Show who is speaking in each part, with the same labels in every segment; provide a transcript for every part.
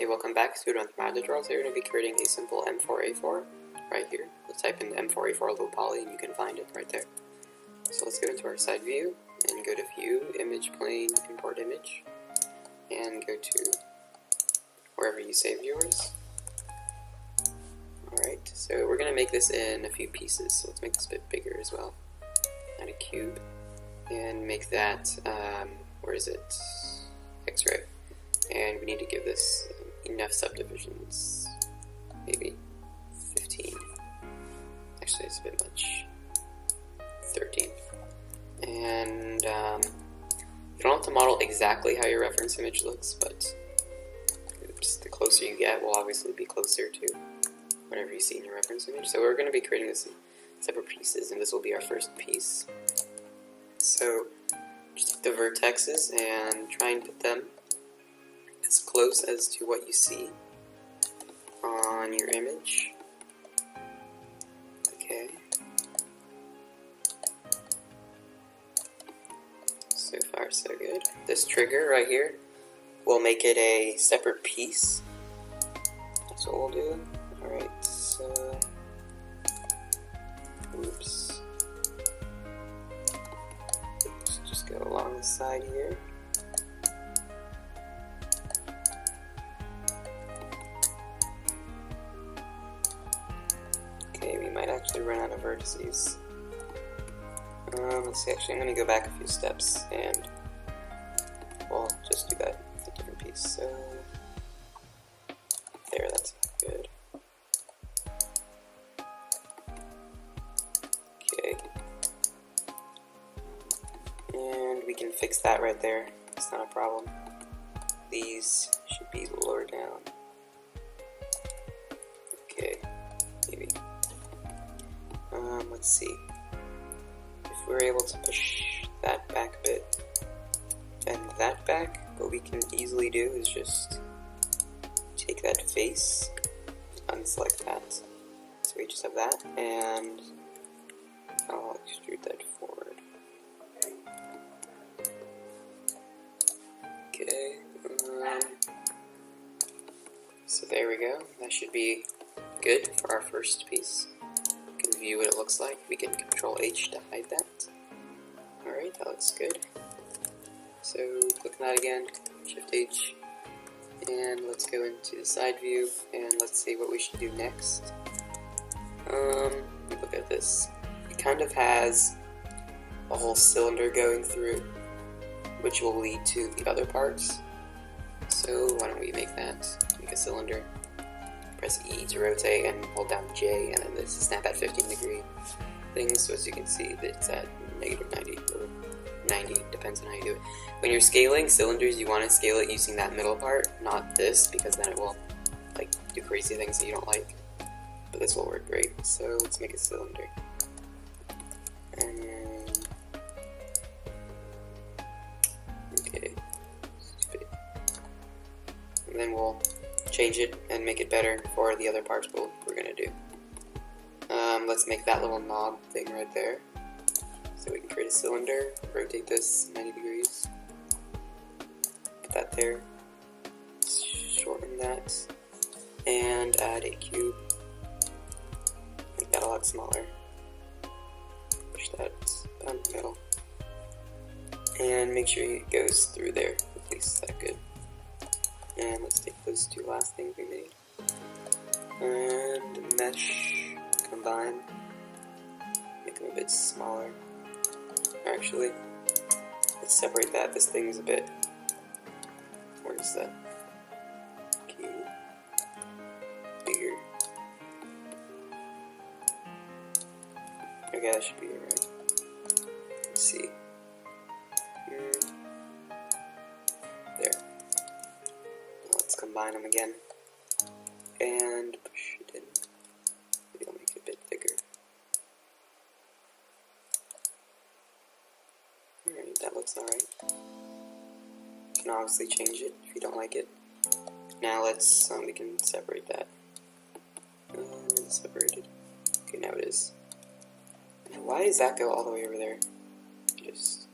Speaker 1: welcome back to another math tutorial. So we're going to be creating a simple M4A4 right here. Let's type in M4A4 low poly and you can find it right there. So let's go into our side view and go to View, Image Plane, Import Image, and go to wherever you saved yours. Alright, so we're going to make this in a few pieces, so let's make this a bit bigger as well. Add a cube, and make that, where is it? X-ray. And we need to give this enough subdivisions, maybe 15. Actually, it's a bit much. 13. And you don't have to model exactly how your reference image looks, but just the closer you get will obviously be closer to whatever you see in your reference image. So we're going to be creating this in separate pieces, and this will be our first piece. So just take the vertexes and try and put them as close as to what you see on your image. Okay. So far so good. This trigger right here will make it a separate piece. That's what we'll do. Alright, so oops. Let's just go along the side here. Okay, we might actually run out of vertices. Let's see, actually I'm going to go back a few steps and we'll just do that with a different piece. So, there, that's good. Okay. And we can fix that right there. It's not a problem. These should be lower down. Okay, maybe. Let's see. If we're able to push that back a bit and that back, what we can easily do is just take that face, unselect that. So we just have that, and I'll extrude that forward. Okay, so there we go. That should be good for our first piece. You can view what it looks like. We can Control H to hide that. Alright, that looks good. So click on that again, Shift H, and let's go into the side view and let's see what we should do next. Look at this. It kind of has a whole cylinder going through, which will lead to the other parts. So why don't we make that? Make a cylinder. Press E to rotate and hold down J, and then this snap at 15-degree things. So as you can see, it's at -90 or 90, depends on how you do it. When you're scaling cylinders, you want to scale it using that middle part, not this, because then it will like do crazy things that you don't like. But this will work great. So let's make a cylinder. And okay, and then we'll change it and make it better for the other parts we're gonna do. Let's make that little knob thing right there. So we can create a cylinder, rotate this 90 degrees, put that there, shorten that, and add a cube, make that a lot smaller, push that down the middle, and make sure it goes through there, at least that good. And let's take those two last things we made, and mesh, combine, make them a bit smaller. Actually, let's separate that. This thing's a bit, where is that? Okay, bigger. Okay, that should be it, right? Let's see. There. Now let's combine them again and push it in. Maybe I'll make it a bit thicker. Alright, that looks alright. You can obviously change it if you don't like it. Now let's, we can separate that. Separated. Okay, now it is. Now why does that go all the way over there? Just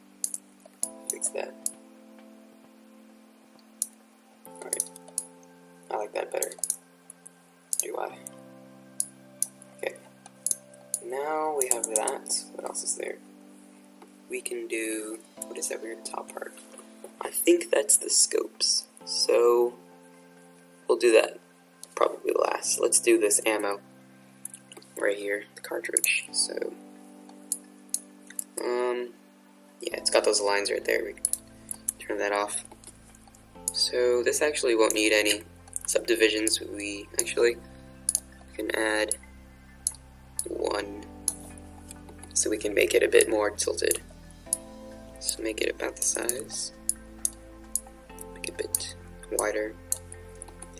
Speaker 1: fix that. Alright. I like like that better. Do I? Okay. Now we have that. What else is there? We can do, what is that weird top part? I think that's the scopes. So we'll do that probably last. Let's do this ammo right here, the cartridge. So yeah, it's got those lines right there. We can turn that off. So this actually won't need any subdivisions. We can add one so we can make it a bit more tilted. So make it about the size, make it a bit wider,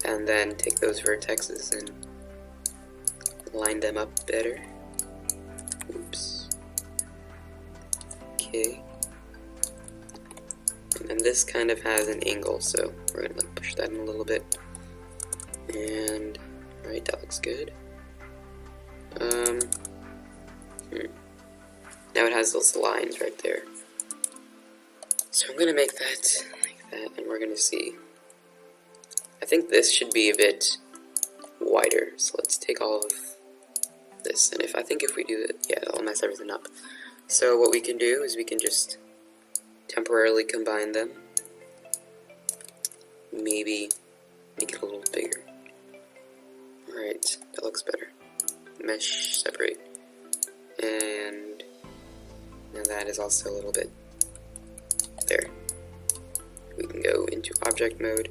Speaker 1: and then take those vertexes and line them up better. Oops. Okay. And then this kind of has an angle, so we're gonna like push that in a little bit. And right, that looks good. Now it has those lines right there. So I'm gonna make that like that, and we're gonna see. I think this should be a bit wider. So let's take all of this, and if we do it, yeah, that'll mess everything up. So what we can do is we can just temporarily combine them. Maybe make it a little bigger. Alright, that looks better. Mesh separate. And now that is also a little bit there. We can go into object mode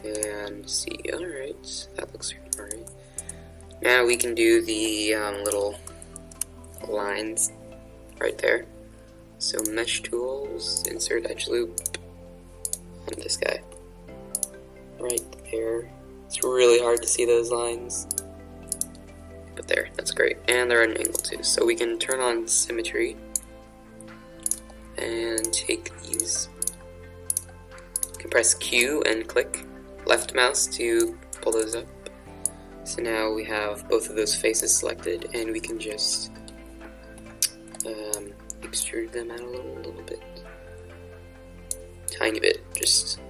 Speaker 1: and see. Alright, that looks alright. Now we can do the little lines right there. So mesh tools, insert edge loop on this guy. Right there. It's really hard to see those lines. But there, that's great. And they're at an angle too. So we can turn on symmetry and take these. You can press Q and click left mouse to pull those up. So now we have both of those faces selected, and we can just extrude them out a little bit. Tiny bit, just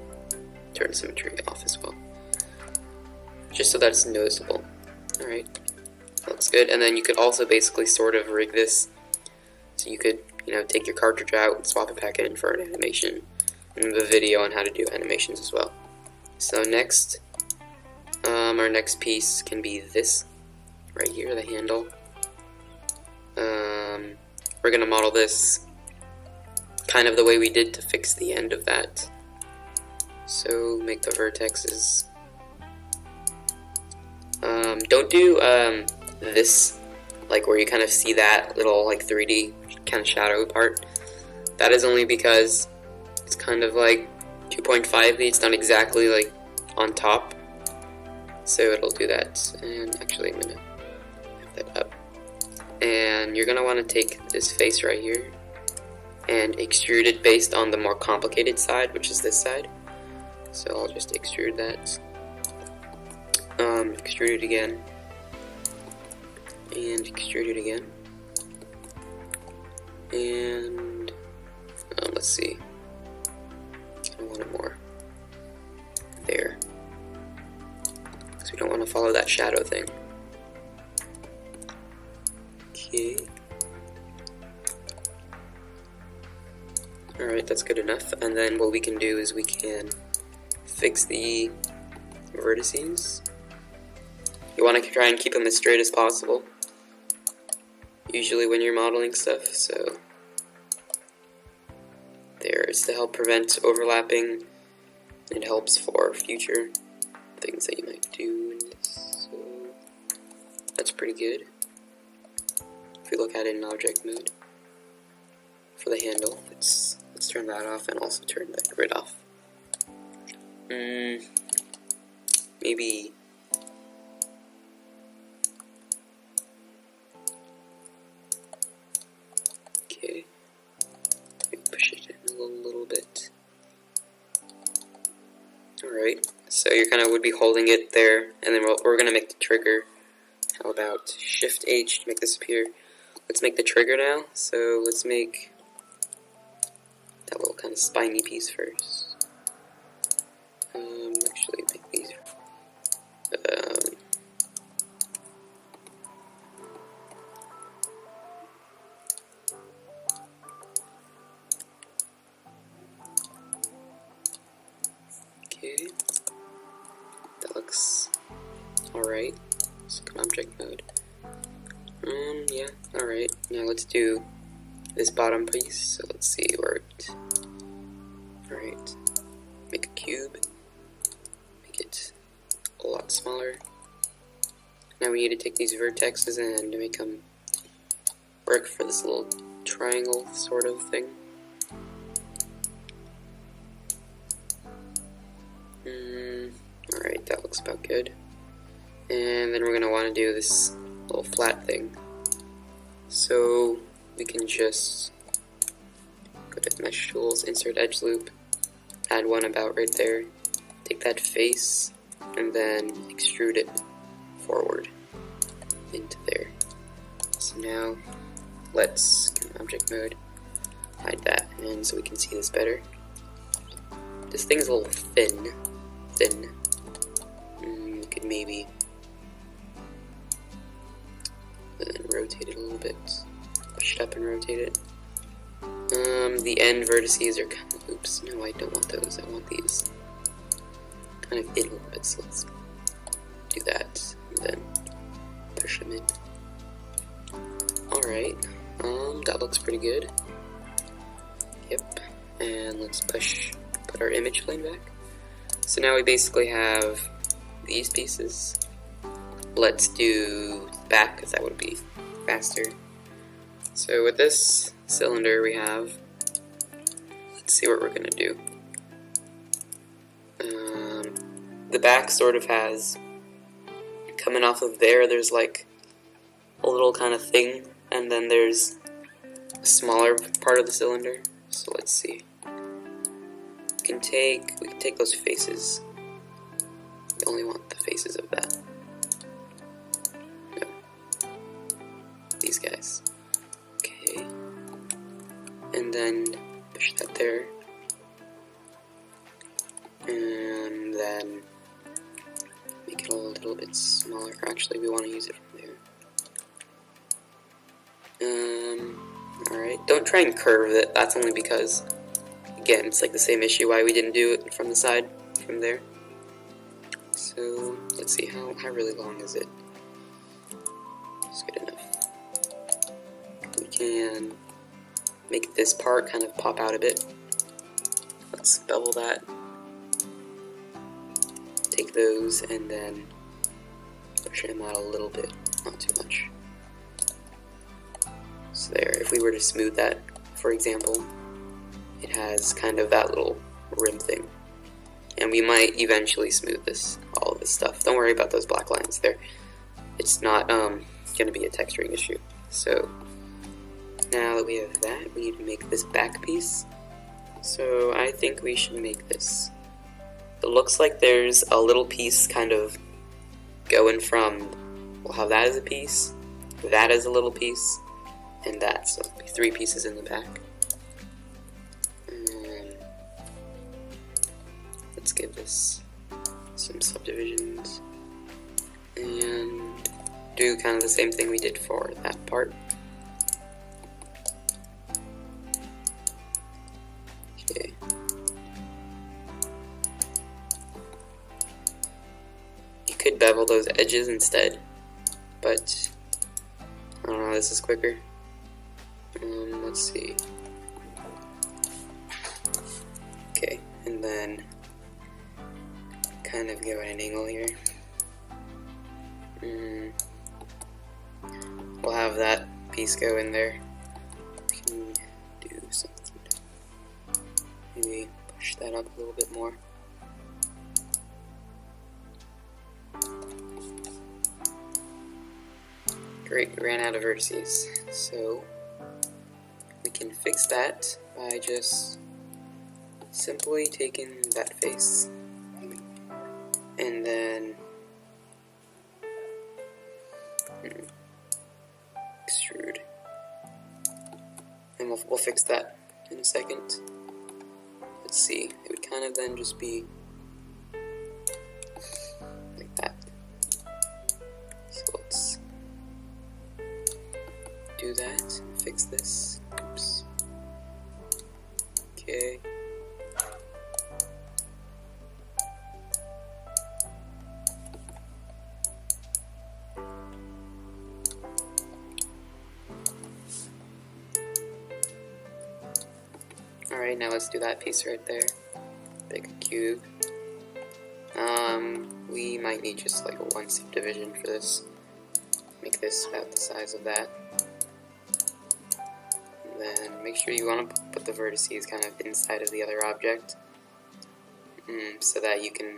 Speaker 1: turn symmetry off as well. Just so that it's noticeable. Alright, that looks good. And then you could also basically sort of rig this. So you could, take your cartridge out and swap it back in for an animation. And a video on how to do animations as well. So next, our next piece can be this right here, the handle. We're going to model this kind of the way we did to fix the end of that. So make the vertexes. Don't do this, like where you kind of see that little like 3D kind of shadow part. That is only because it's kind of like 2.5D. It's not exactly like on top. So it'll do that. And actually I'm going to have that up. And you're going to want to take this face right here and extrude it based on the more complicated side, which is this side. So I'll just extrude that. Extrude it again. And extrude it again. And let's see. I want it more there. Because we don't want to follow that shadow thing. Okay. Alright, that's good enough. And then what we can do is we can fix the vertices. You want to try and keep them as straight as possible, usually when you're modeling stuff, so there, it's to help prevent overlapping. It helps for future things that you might do in this, so that's pretty good. If we look at it in object mode, for the handle, let's turn that off and also turn the grid off. Maybe okay. Maybe push it in a little bit. Alright, so you kind of would be holding it there, and then we're gonna make the trigger. How about Shift H to make this appear? Let's make the trigger now. So let's make that little kind of spiny piece first. Actually make these That looks alright. Let's look at object mode. Yeah, alright. Now let's do this bottom piece. So let's see where it. Alright. Make a cube. Make it a lot smaller. Now we need to take these vertexes and make them work for this little triangle sort of thing. Alright, that looks about good. And then we're going to want to do this little flat thing. So we can just go to Mesh Tools, Insert Edge Loop, add one about right there, take that face, and then extrude it forward into there. So now let's go to Object Mode, hide that, and so we can see this better. This thing's a little thin. You could maybe rotate it a little bit. Push it up and rotate it. The end vertices are kind of, oops, no, I don't want those. I want these kind of in a little bit, so let's do that, and then push them in. Alright, that looks pretty good. Yep, and let's put our image plane back. So now we basically have these pieces. Let's do back, because that would be faster. So with this cylinder we have, let's see what we're going to do. The back sort of has, coming off of there's like a little kind of thing, and then there's a smaller part of the cylinder. So let's see. We can take those faces. We only want the faces of that. No. These guys. Okay. And then push that there. And then make it a little bit smaller. Actually, we want to use it from there. Alright. Don't try and curve it. That's only because, again, it's like the same issue why we didn't do it from the side, from there. So, let's see, how really long is it? It's good enough. We can make this part kind of pop out a bit. Let's bevel that. Take those and then push them out a little bit, not too much. So there, if we were to smooth that, for example, it has kind of that little rim thing. And we might eventually smooth all of this stuff. Don't worry about those black lines there. It's not going to be a texturing issue. So now that we have that, we need to make this back piece. So I think we should make this. It looks like there's a little piece kind of going from, we'll have that as a piece, that as a little piece, and that. So it'll be 3 pieces in the back. Let's give this some subdivisions and do kind of the same thing we did for that part. Okay. You could bevel those edges instead, but I don't know, this is quicker. Let's see. Okay, and then kind of go at an angle here. We'll have that piece go in there. We can do something. Maybe push that up a little bit more. Great, we ran out of vertices. So we can fix that by just simply taking that face and then extrude, and we'll fix that in a second. Let's see, it would kind of then just be like that. So let's do that and fix this. Oops. Okay. Alright, now let's do that piece right there. Pick a cube. We might need just like a 1 subdivision for this. Make this about the size of that. And then make sure you want to put the vertices kind of inside of the other object. So that you can,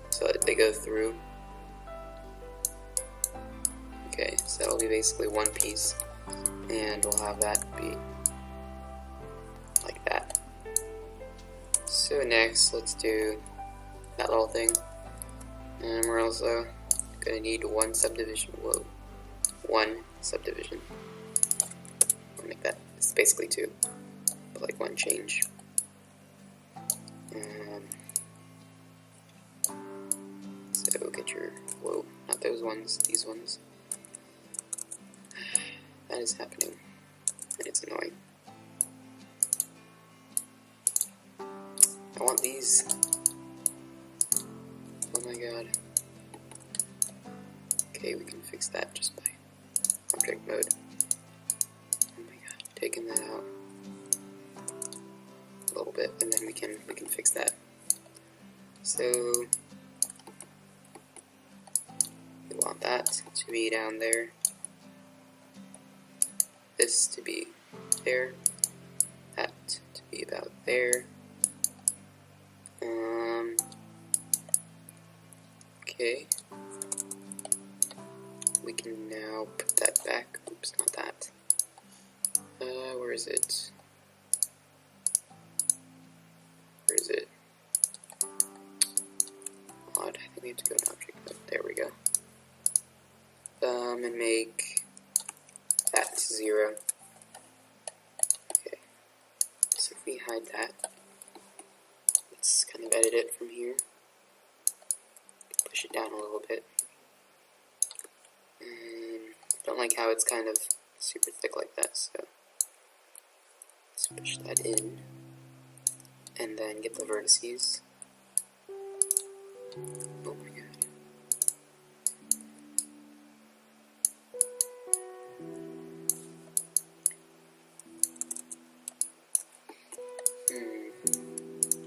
Speaker 1: so that they go through. Okay, so that'll be basically one piece, and we'll have that be like that. So next, let's do that little thing, and we're also gonna need 1 subdivision. Whoa, 1 subdivision. I'll make that, it's basically 2, but like 1 change. So get your, whoa, not those ones, these ones. That is happening, and it's annoying. I want these. Oh my god. Okay, we can fix that just by object mode. Oh my god, taking that out a little bit, and then we can fix that. So we want that to be down there. This to be there. That to be about there. Okay. We can now put that back. Oops, not that. Where is it? Where is it? Odd. I think we have to go to object mode. There we go. And make that 0. Okay. So if we hide that, let's kind of edit it from here. Push it down a little bit. Don't like how it's kind of super thick like that, so let's push that in, and then get the vertices. Oh my god.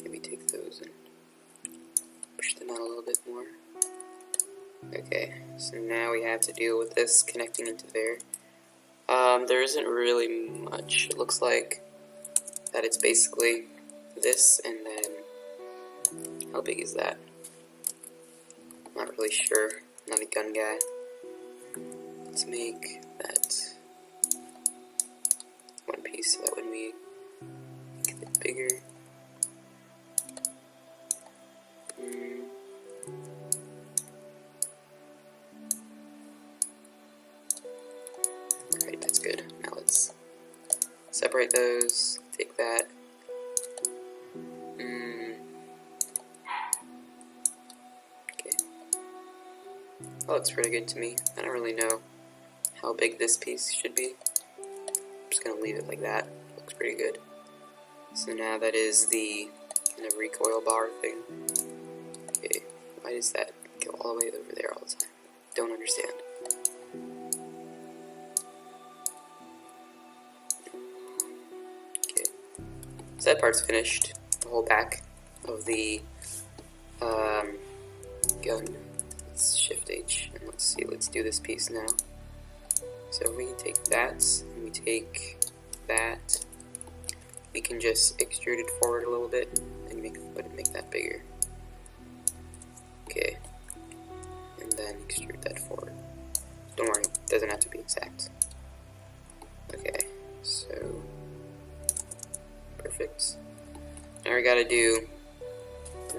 Speaker 1: Maybe take those and push them out a little bit more. Okay, so now we have to deal with this connecting into there. There isn't really much. It looks like that it's basically this, and then how big is that? I'm not really sure. I'm not a gun guy. Let's make that 1 piece so that when we make it bigger. Alright, that's good. Now let's separate those, take that. Okay. That looks pretty good to me. I don't really know how big this piece should be. I'm just gonna leave it like that. Looks pretty good. So now that is the kind of recoil bar thing. Okay, why does that go all the way over there all the time? Don't understand. Okay, so that part's finished. The whole back of the gun. Let's shift H and let's see. Let's do this piece now. So if we take that and we take that, we can just extrude it forward a little bit and make that bigger. Okay, and then extrude that forward. Don't worry, it doesn't have to be exact. Okay, so perfect. Now we gotta do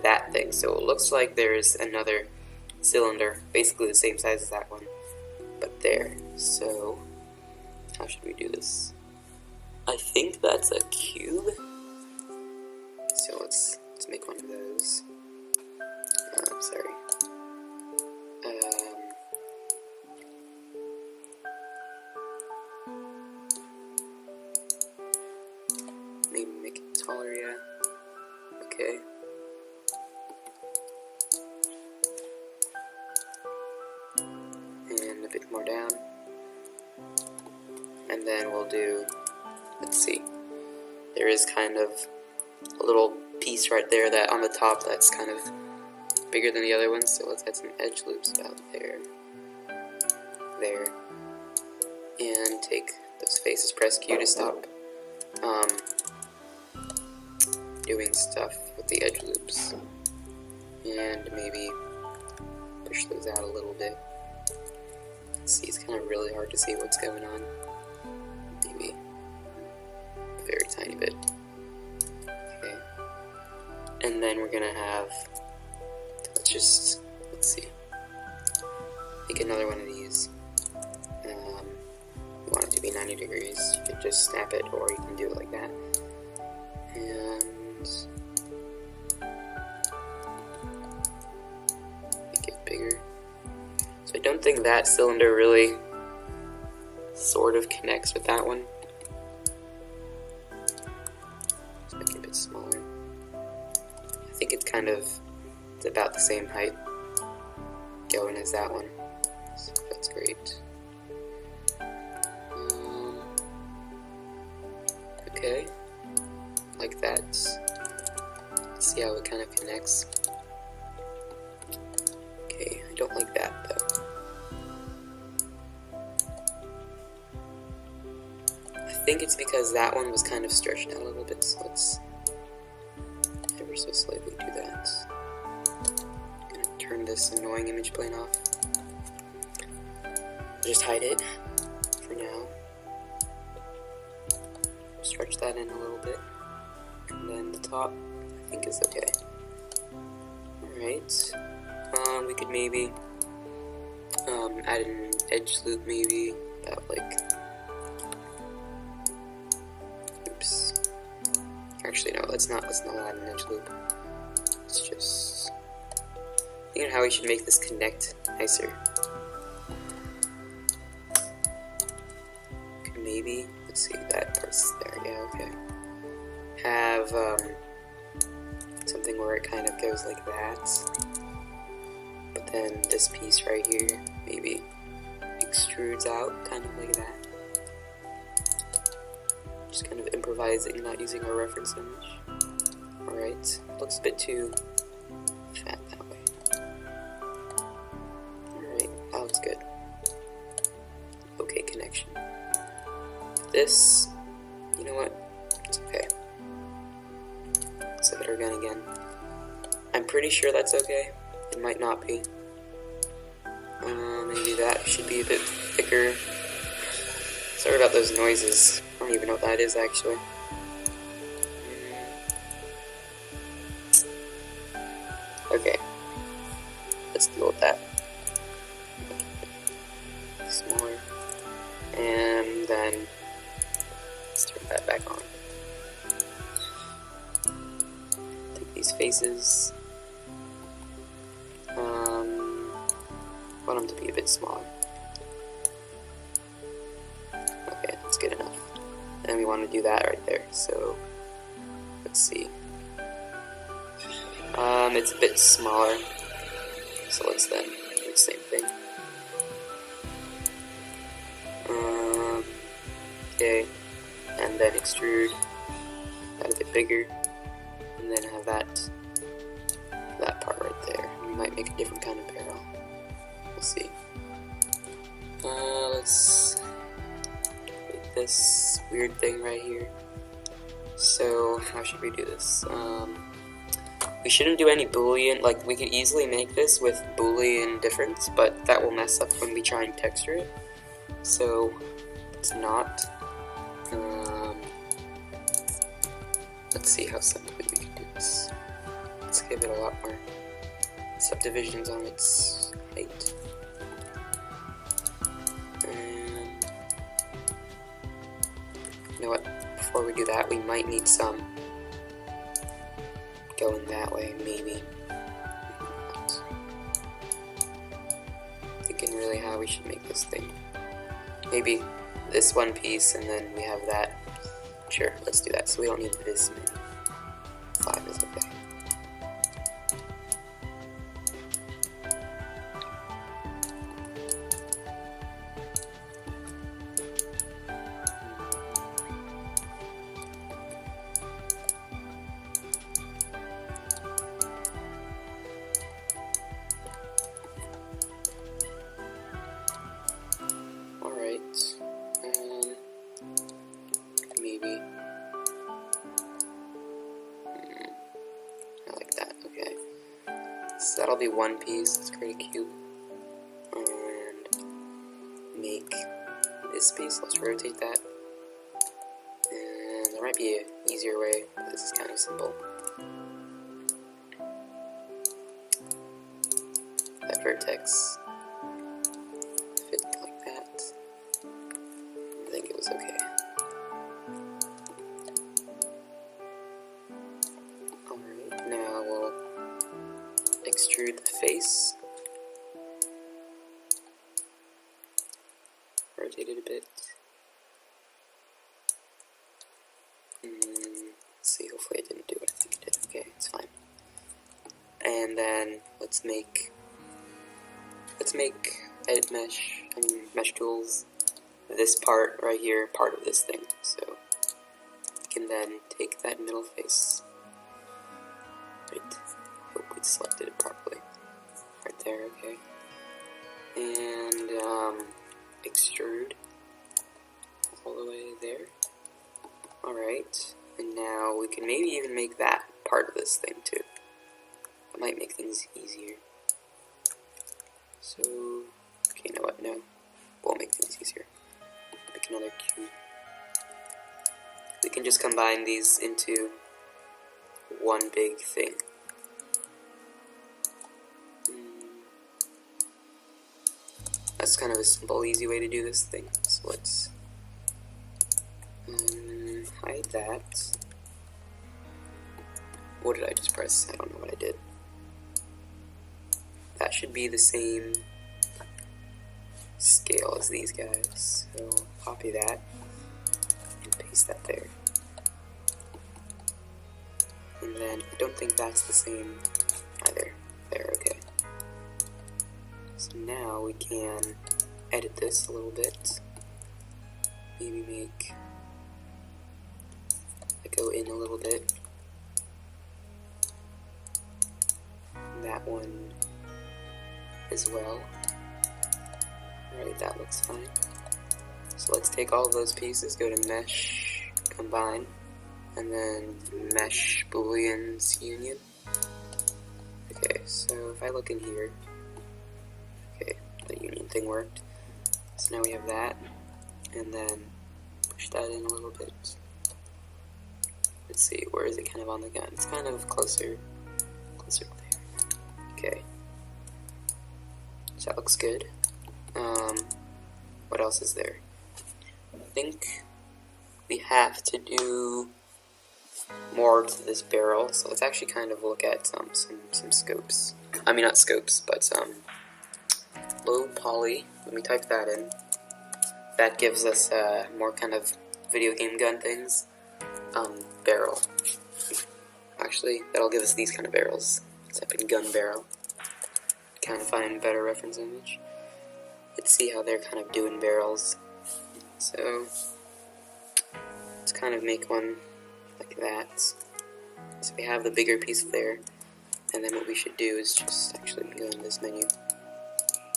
Speaker 1: that thing. So it looks like there's another cylinder, basically the same size as that one, but there. So how should we do this? I think that's a cube. So let's make one of those. Sorry. Maybe make it taller, yeah. Okay. And a bit more down. And then we'll do let's see. There is kind of a little piece right there that on the top that's kind of bigger than the other ones, so let's add some edge loops about there, and take those faces, press Q to stop doing stuff with the edge loops, and maybe push those out a little bit. Let's see, it's kind of really hard to see what's going on. Maybe a very tiny bit. Okay. And then we're gonna have, let's see, make another one of these. You want it to be 90 degrees, you can just snap it, or you can do it like that. And make it bigger. So I don't think that cylinder really sort of connects with that one. Let's make it a bit smaller. I think it's it's about the same height going as that one, so that's great. Okay, like that. Let's see how it kind of connects. Okay, I don't like that though. I think it's because that one was kind of stretched out a little bit, so let's ever so slightly do that. I'm gonna turn this annoying image plane off. Just hide it for now. Stretch that in a little bit, and then the top I think is okay. Alright, we could maybe add an edge loop, maybe about like, oops, actually no, let's not add an edge loop. Let's just think of how we should make this connect nicer. Maybe, let's see, that part's there, yeah, okay. Have something where it kind of goes like that, but then this piece right here maybe extrudes out kind of like that. Just kind of improvising, not using our reference image. Alright, looks a bit too fat that way. Alright, that looks good. Okay, connection. This, you know what, it's okay. Let's hit it again. I'm pretty sure that's okay. It might not be. Maybe that should be a bit thicker. Sorry about those noises. I don't even know what that is actually. Okay. Let's deal with that. Smaller. And then let's turn that back on. Take these faces. Want them to be a bit smaller. Okay, that's good enough. And we want to do that right there. So let's see. It's a bit smaller. So let's then do the same thing. Okay, and then extrude that a bit bigger, and then have that part right there. We might make a different kind of barrel. We'll see. Let's make this weird thing right here. So how should we do this? We shouldn't do any boolean. Like, we could easily make this with boolean difference, but that will mess up when we try and texture it. So it's not. Let's see how simply we can do this. Let's give it a lot more subdivisions on its height. And you know what? Before we do that, we might need some going that way, maybe. Thinking really how we should make this thing. Maybe this one piece, and then we have that. Sure, let's do that. So we don't need this many. 5 is okay. So that'll be one piece. Let's create a cube and make this piece. Let's rotate that. And there might be an easier way, but this is kind of simple. That vertex fit like that. I think it was okay. Alright, now we'll extrude the face. Rotate it a bit. Let's see, hopefully it didn't do what I think it did. Okay, it's fine. And then let's make edit mesh, mesh tools, this part right here, part of this thing. So we can then take that middle face. Right, hope we selected it properly. Right there, okay. And extrude all the way there. Alright, and now we can maybe even make that part of this thing too. That might make things easier. So, okay, you know what, no, won't make things easier. Make another cube. We can just combine these into one big thing. That's kind of a simple, easy way to do this thing. So let's hide that. What did I just press? I don't know what I did. That should be the same scale as these guys. So copy that and paste that there. And then I don't think that's the same either. There, okay. So now we can edit this a little bit. Maybe make it go in a little bit. That one as well. Alright, that looks fine. So let's take all of those pieces, go to Mesh, Combine, and then Mesh Booleans Union. Okay, so if I look in here, okay, the union thing worked. So now we have that, and then push that in a little bit. Let's see, where is it kind of on the gun? It's kind of closer there. Okay. So that looks good. What else is there? I think we have to do more to this barrel, so let's actually kind of look at some scopes. I mean, not scopes, but some low poly. Let me type that in. That gives us more kind of video game gun things. Barrel. Actually, that'll give us these kind of barrels. Let's type in gun barrel. Kind of find a better reference image. Let's see how they're kind of doing barrels. So let's kind of make one like that. So we have the bigger piece there, and then what we should do is just actually go in this menu.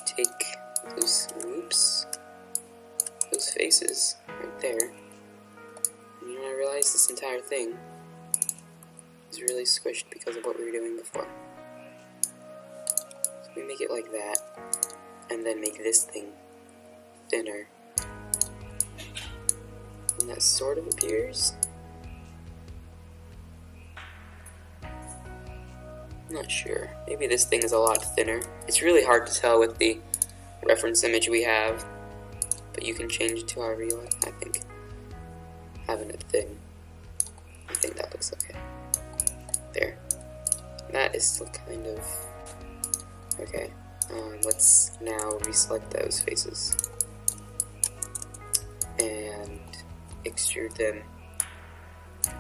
Speaker 1: Take those faces right there. And you know, I realized this entire thing is really squished because of what we were doing before. So we make it like that, and then make this thing thinner. And that sort of appears. I'm not sure. Maybe this thing is a lot thinner. It's really hard to tell with the reference image we have, but you can change it to however you like. I think having it thin, I think that looks okay. There. And that is still kind of okay. Let's now reselect those faces and extrude them.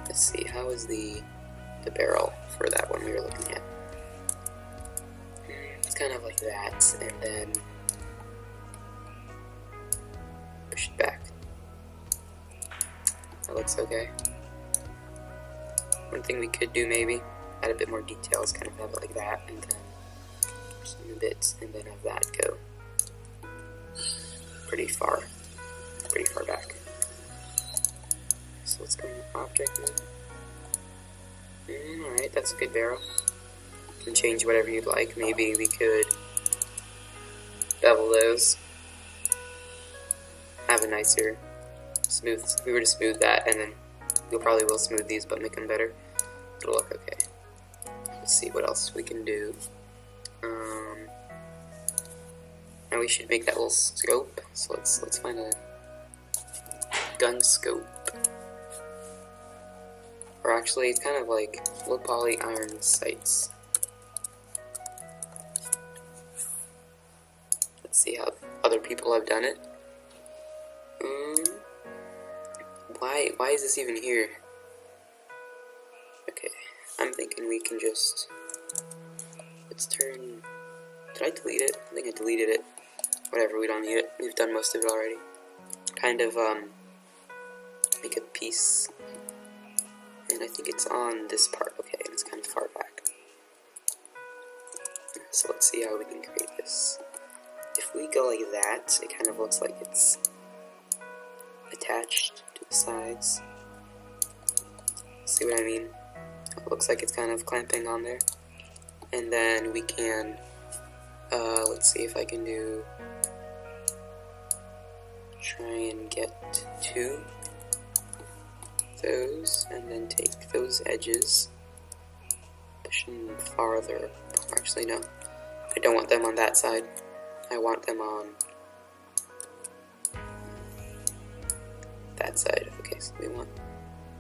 Speaker 1: Let's see, how is the barrel for that one we were looking at? It's kind of like that, and then push it back. That looks okay. One thing we could do maybe, add a bit more details, kind of have it like that, and then some bits, and then have that go pretty far back. So let's go into object mode. Alright, that's a good barrel. can change whatever you'd like. Maybe we could bevel those, have a nicer smooth. If we were to smooth that, and then we probably will smooth these, but make them better, it'll look okay. Let's see what else we can do. And we should make that little scope. So let's find a gun scope. Or actually, it's kind of like low poly iron sights. Let's see how other people have done it. Why is this even here? Okay, I'm thinking we can just, let's turn, did I delete it? I think I deleted it. Whatever, we don't need it. We've done most of it already. Kind of, make a piece. And I think it's on this part, okay, and it's kind of far back. So let's see how we can create this. If we go like that, it kind of looks like it's attached to the sides. See what I mean? It looks like it's kind of clamping on there. And then we can, let's see if I can do, try and get two those, and then take those edges, push them farther. Actually, no, I don't want them on that side. I want them on that side. Okay, so we want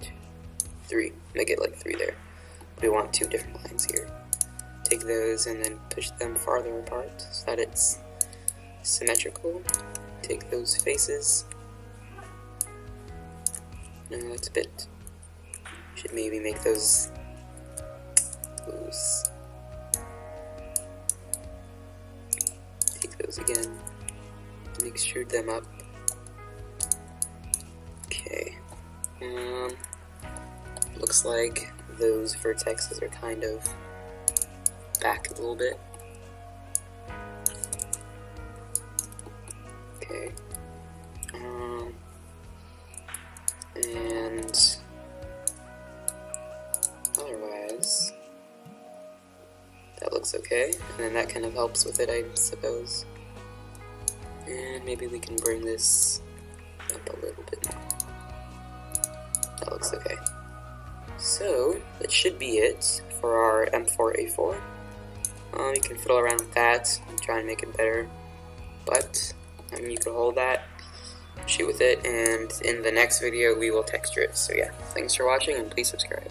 Speaker 1: 2, 3. Make it like 3 there. We want 2 different lines here. Take those and then push them farther apart so that it's symmetrical. Take those faces. No, that's a bit. Should maybe make those loose. Take those again. Extrude them up. Okay. Looks like those vertexes are kind of back a little bit. Okay. And otherwise, that looks okay. And then that kind of helps with it, I suppose. And maybe we can bring this up a little bit more. That looks okay. So, that should be it for our M4A4. You can fiddle around with that and try and make it better. But, you can hold that, shoot with it, and in the next video we will texture it. So yeah, thanks for watching and please subscribe.